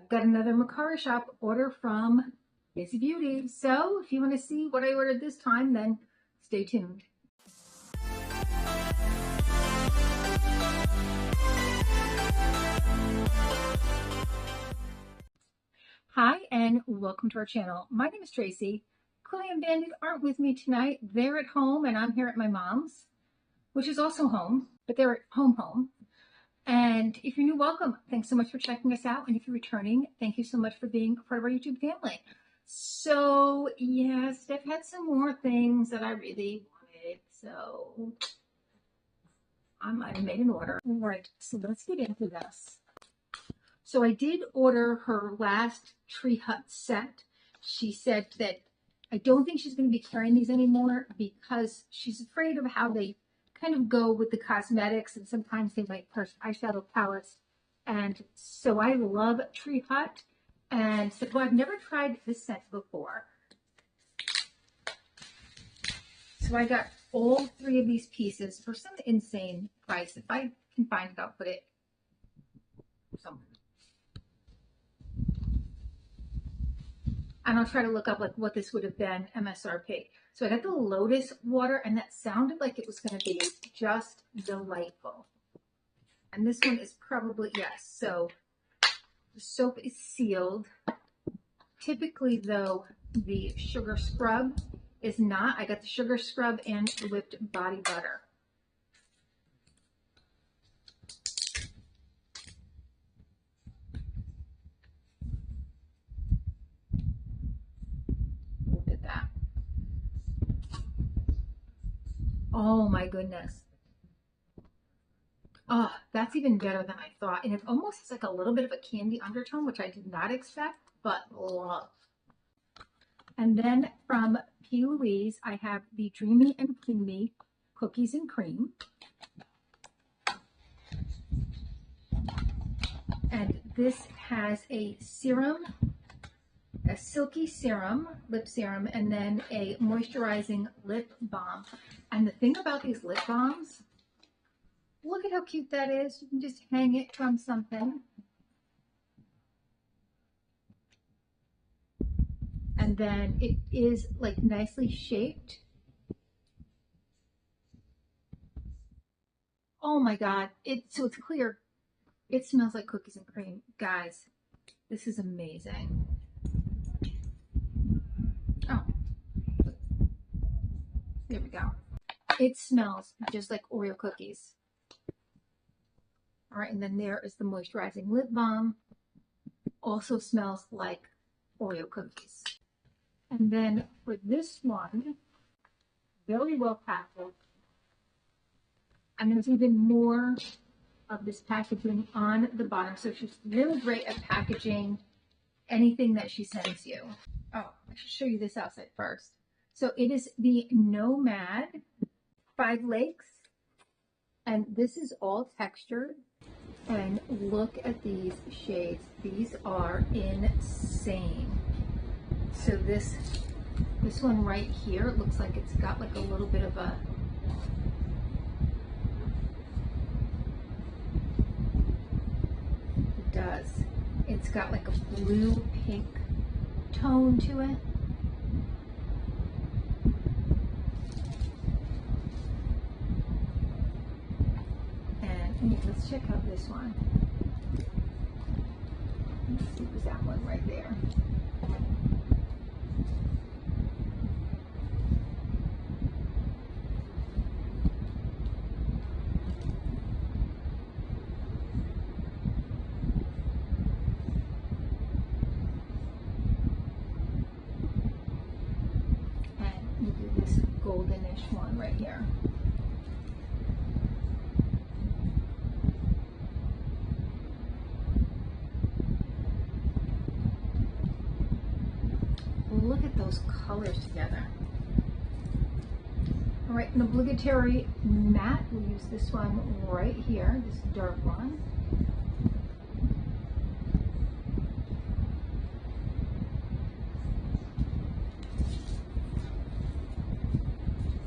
I've got another Mercari shop order from Bizy Beauty. So if you want to see what I ordered this time, then stay tuned. Hi, and welcome to our channel. My name is Tracy. Chloe and Bandit aren't with me tonight. They're at home, and I'm here at my mom's, which is also home, but they're at home. And if you're new, welcome. Thanks so much for checking us out. And if you're returning, thank you so much for being a part of our YouTube family. So, yes, Steph had some more things that I really wanted. So, I made an order. All right, so let's get into this. So I did order her last Tree Hut set. She said that I don't think she's going to be carrying these anymore because she's afraid of how they kind of go with the cosmetics, and sometimes they might push eyeshadow palettes. And so I love Tree Hut, and said, well, I've never tried this set before. So I got all three of these pieces for some insane price. If I can find it, I'll put it somewhere. And I'll try to look up like what this would have been MSRP. So I got the Lotus water, and that sounded like it was going to be just delightful. And this one is probably, yes. So the soap is sealed. Typically, though, the sugar scrub is not. I got the sugar scrub and the whipped body butter. Oh my goodness. Oh, that's even better than I thought. And it almost has like a little bit of a candy undertone, which I did not expect, but love. And then from P.Louise, I have the Dreamy and Creamy Cookies and Cream. And this has a serum, a silky serum, lip serum, and then a moisturizing lip balm. And the thing about these lip balms, look at how cute that is. You can just hang it from something. And then it is like nicely shaped. Oh my God. So it's clear. It smells like cookies and cream. Guys, this is amazing. Oh, there we go. It smells just like Oreo cookies. All right, and then there is the moisturizing lip balm. Also smells like Oreo cookies. And then for this one, very well packaged. And there's even more of this packaging on the bottom. So she's really great at packaging anything that she sends you. Oh, I should show you this outside first. So it is the Nomad 5 Lakes, and this is all textured. And look at these shades. These are insane. So this one right here, it looks like it's got like a little bit of a it's got like a blue pink tone to it. And let's check out this one. Let's see, was that one right there? Goldenish one right here. Look at those colors together. All right, an obligatory matte. We'll use this one right here, this dark one.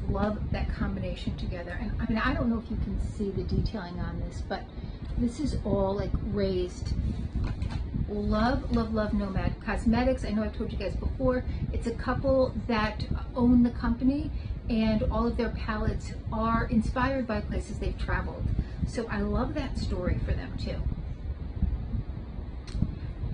Love that combination together. And I mean, I don't know if you can see the detailing on this, but this is all like raised love, love, love Nomad Cosmetics. I know I've told you guys before, it's a couple that own the company, and all of their palettes are inspired by places they've traveled. So I love that story for them too.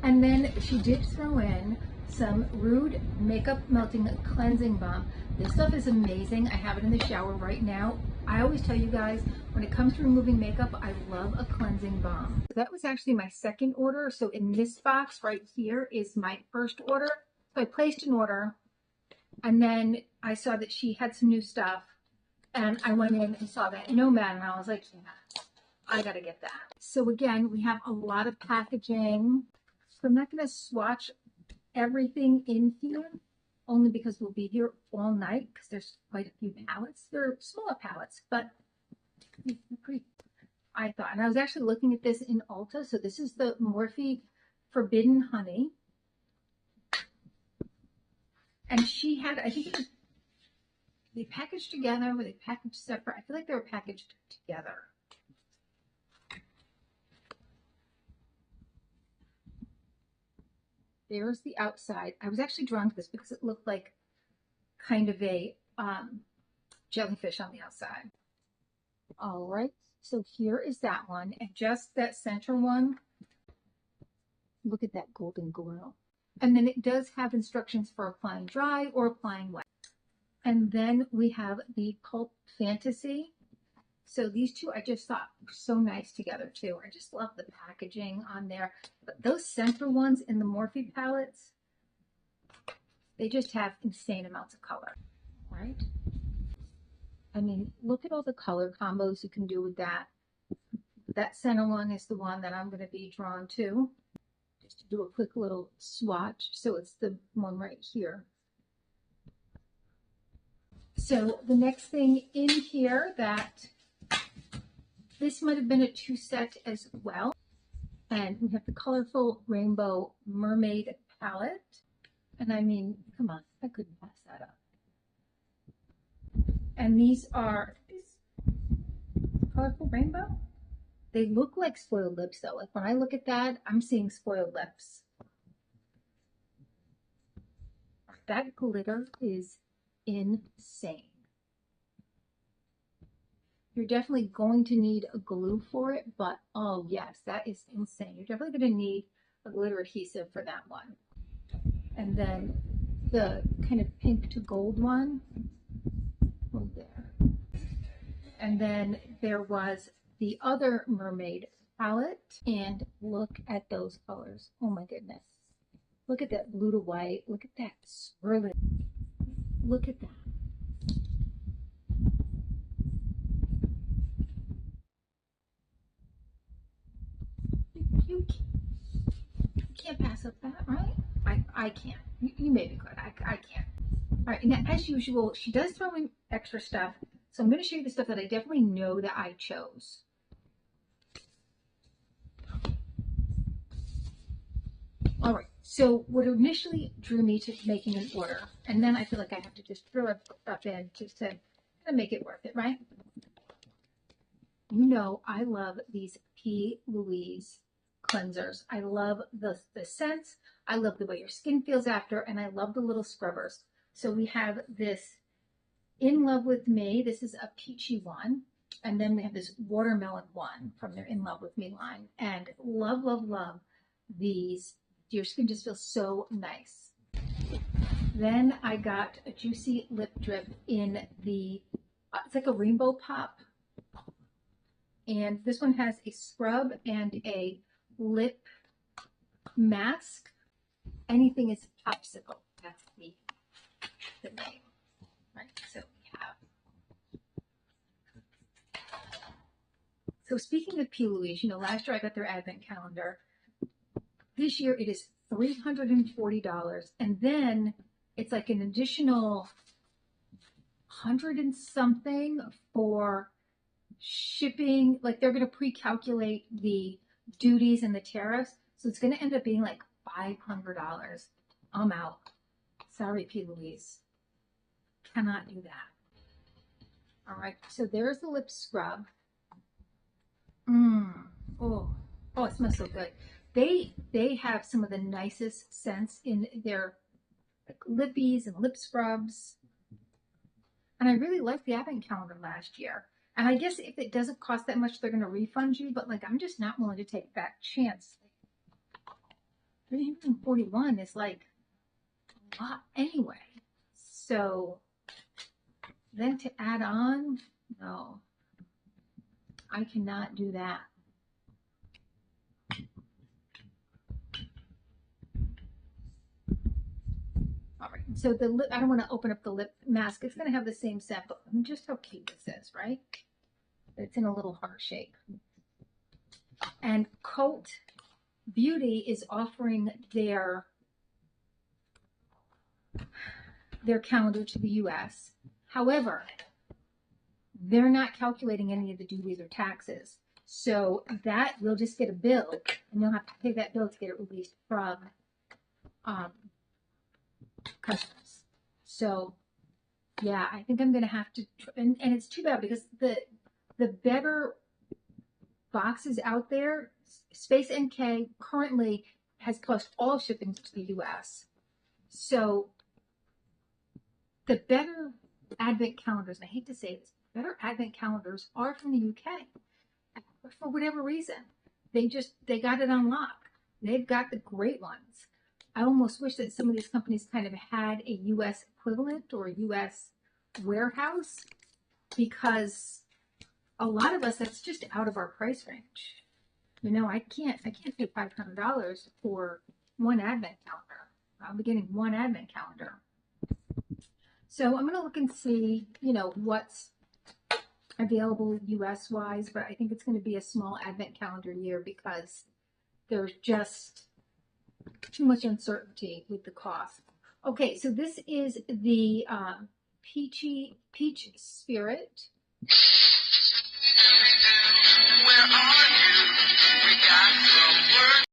And then she did throw in some Rude Makeup Melting Cleansing Balm. This stuff is amazing. I have it in the shower right now. I always tell you guys, when it comes to removing makeup, I love a cleansing balm. That was actually my second order. So in this box right here is my first order. So I placed an order, and then I saw that she had some new stuff, and I went in and saw that Nomad, and I was like, yeah, I gotta get that. So again, we have a lot of packaging. So I'm not gonna swatch everything in here, only because we'll be here all night, because there's quite a few palettes. They're smaller palettes, but they're pretty, I thought. And I was actually looking at this in Ulta. So this is the Morphe Forbidden Honey. And she had, I think it was, they packaged together, or they packaged separate. I feel like they were packaged together. There's the outside. I was actually drawn to this because it looked like kind of a jellyfish on the outside. All right, so here is that one, and just that center one. Look at that golden glow. And then it does have instructions for applying dry or applying wet. And then we have the Pulp Fantasy. So these two I just thought were so nice together too. I just love the packaging on there. But those center ones in the Morphe palettes, they just have insane amounts of color, right? I mean, look at all the color combos you can do with that. That center one is the one that I'm going to be drawn to. Just to do a quick little swatch. So it's the one right here. So the next thing in here, that this might have been a two set as well. And we have the colorful Rainbow Mermaid palette. And I mean, come on, I couldn't pass that up. And these are colorful rainbow. They look like spoiled lips though. Like when I look at that, I'm seeing spoiled lips. That glitter is insane. You're definitely going to need a glue for it, but oh yes, that is insane. You're definitely going to need a glitter adhesive for that one. And then the kind of pink to gold one, right there. And then there was the other mermaid palette, and look at those colors. Oh my goodness. Look at that blue to white. Look at that swirling. Look at that. You can't pass up that, right? I can't. You maybe could. I can't. All right, and as usual, she does throw in extra stuff. So I'm going to show you the stuff that I definitely know that I chose. All right, so what initially drew me to making an order, and then I feel like I have to just throw stuff in just to kind of make it worth it, right? You know, I love these P.Louise cleansers. I love the scents. I love the way your skin feels after, and I love the little scrubbers. So we have this In Love With Me. This is a peachy one. And then we have this watermelon one from their In Love With Me line. And love, love, love these. Your skin just feels so nice. Then I got a Juicy Lip Drip in the, it's like a rainbow pop. And this one has a scrub and a lip mask. Anything is popsicle. That's the name. Right, so we have. So speaking of P.Louise, you know, last year I got their advent calendar. This year it is $340, and then it's like an additional 100 and something for shipping. Like they're going to pre-calculate the duties and the tariffs, so it's going to end up being like $500. I'm out. Sorry, P.Louise. Cannot do that. All right, so there's the lip scrub. Oh, it smells so good. They have some of the nicest scents in their lippies and lip scrubs. And I really liked the advent calendar last year. And I guess if it doesn't cost that much, they're going to refund you. But like, I'm just not willing to take that chance. 341 is like a lot anyway. So then to add on, no, I cannot do that. All right, so the lip, I don't want to open up the lip mask. It's going to have the same scent, but just how cute this is, right? It's in a little heart shape. And Cult Beauty is offering their calendar to the US. However, they're not calculating any of the duties or taxes. So that we'll just get a bill, and you'll have to pay that bill to get it released from customs. So yeah, I think I'm gonna have to, and it's too bad because the better boxes out there, Space NK currently has cost all shipping to the US. So the better advent calendars, and I hate to say this, better advent calendars are from the UK. But for whatever reason, they got it on lock. They've got the great ones. I almost wish that some of these companies kind of had a US equivalent or a US warehouse, because a lot of us, that's just out of our price range. You know, I can't pay $500 for one advent calendar. I'll be getting one advent calendar. So I'm going to look and see, you know, what's available US wise, but I think it's going to be a small advent calendar year because there's just too much uncertainty with the cost. Okay, so this is the Peach Spirit. Where are you? We got some work.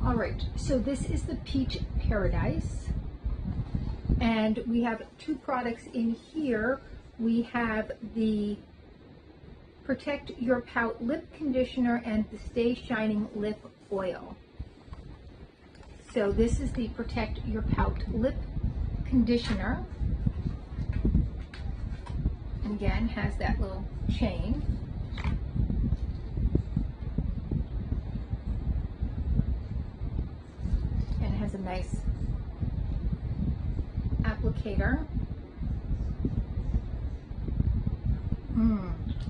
All right, so this is the Peach Paradise. And we have two products in here. We have the Protect Your Pout Lip Conditioner and the Stay Shining Lip Oil. So this is the Protect Your Pout Lip Conditioner. And again, has that little chain. And it has a nice applicator.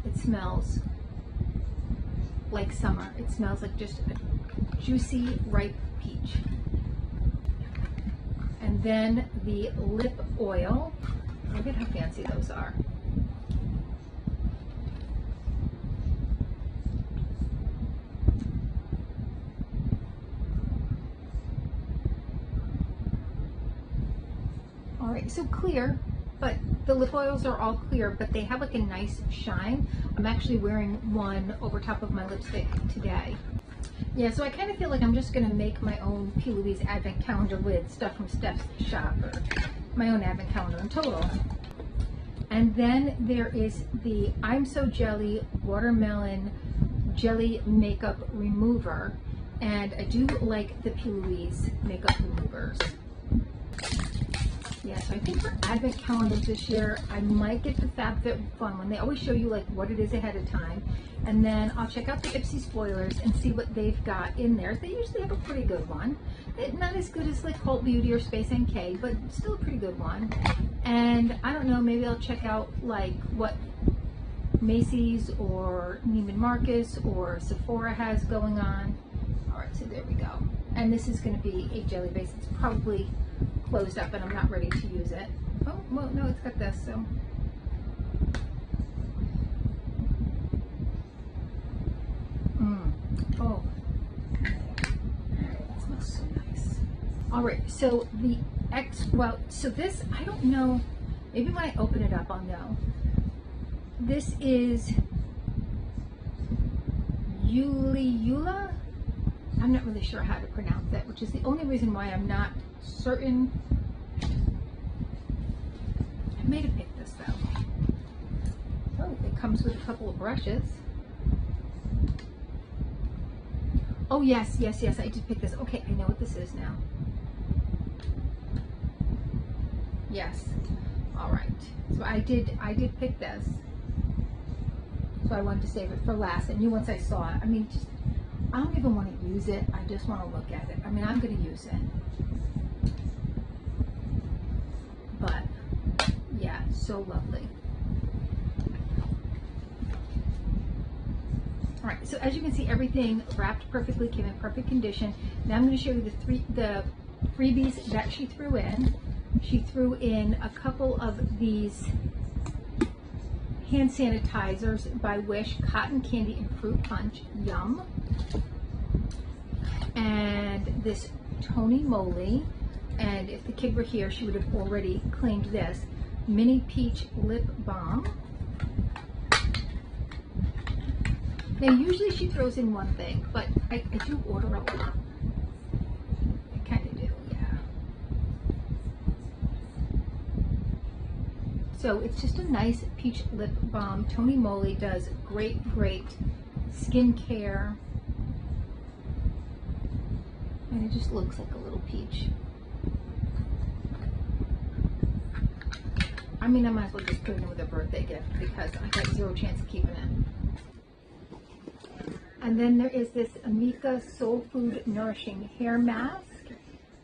It smells like summer. It smells like just a juicy, ripe peach. And then the lip oil. Look at how fancy those are. All right, so clear, but the lip oils are all clear, but they have like a nice shine. I'm actually wearing one over top of my lipstick today. Yeah, so I kind of feel like I'm just going to make my own P.Louise advent calendar with stuff from Steph's shop, or my own advent calendar in total. And then there is the I'm So Jelly Watermelon Jelly Makeup Remover. And I do like the P.Louise makeup removers. Yeah, so I think for advent calendars this year, I might get the FabFitFun one. They always show you like what it is ahead of time. And then I'll check out the Ipsy spoilers and see what they've got in there. They usually have a pretty good one. Not as good as like Cult Beauty or Space NK, but still a pretty good one. And I don't know, maybe I'll check out like what Macy's or Neiman Marcus or Sephora has going on. All right, so there we go. And this is going to be a jelly base. It's probably closed up and I'm not ready to use it. Oh, well, no, it's got this, so. Oh, it smells so nice. All right, so so this, I don't know, maybe when I open it up, I'll know. This is Yula. I'm not really sure how to pronounce that, which is the only reason why I'm not certain. I may have picked this though. Oh, it comes with a couple of brushes. Oh yes, yes, yes, I did pick this. Okay, I know what this is now. Yes. All right. So I did pick this. So I wanted to save it for last. I knew once I saw it. I mean, just, I don't even want to use it. I just want to look at it. I mean, I'm going to use it. But yeah, so lovely. All right, so as you can see, everything wrapped perfectly, came in perfect condition. Now I'm going to show you the freebies that she threw in. She threw in a couple of these hand sanitizers by Wish, Cotton Candy and Fruit Punch, yum. And this Tony Moly, and if the kid were here, she would have already claimed this, Mini Peach Lip Balm. Now, usually she throws in one thing, but I do order a lot. I kind of do, yeah. So it's just a nice peach lip balm. Tony Moly does great skincare. And it just looks like a little peach. I mean, I might as well just put it in with a birthday gift because I got zero chance of keeping it. And then there is this Amika Soul Food Nourishing Hair Mask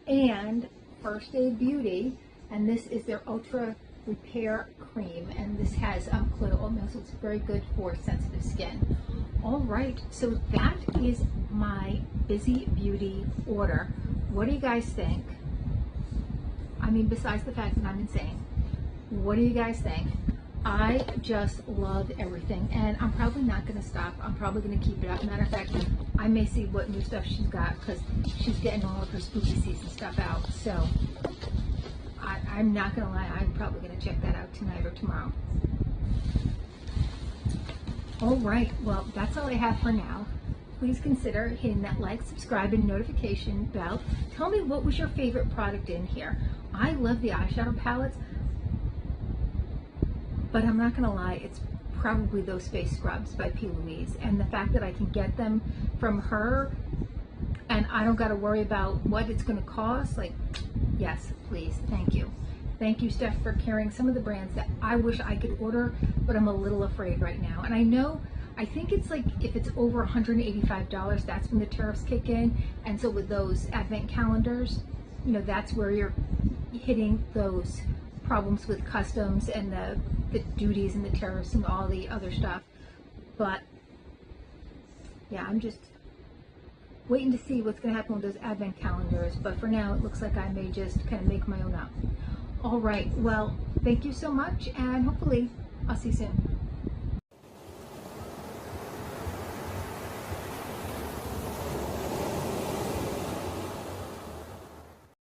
and First Aid Beauty, and this is their Ultra Repair Cream, and this has colloidal oatmeal, so it's very good for sensitive skin. All right, so that is my Bizy Beauty order. What do you guys think? I mean, besides the fact that I'm insane, what do you guys think? I just loved everything, and I'm probably not going to stop. I'm probably going to keep it up. Matter of fact, I may see what new stuff she's got because she's getting all of her spooky season stuff out. So I'm not going to lie, I'm probably going to check that out tonight or tomorrow. All right, well, that's all I have for now. Please consider hitting that like, subscribe, and notification bell. Tell me, what was your favorite product in here? I love the eyeshadow palettes. But I'm not gonna lie, it's probably those face scrubs by P.Louise, and the fact that I can get them from her and I don't gotta worry about what it's gonna cost, like, yes, please, thank you. Thank you, Steph, for carrying some of the brands that I wish I could order, but I'm a little afraid right now. And I think it's like, if it's over $185, that's when the tariffs kick in. And so with those advent calendars, you know, that's where you're hitting those problems with customs and the duties and the tariffs and all the other stuff. But yeah, I'm just waiting to see what's going to happen with those advent calendars. But for now, it looks like I may just kind of make my own up. All right, well, thank you so much, and hopefully I'll see you soon.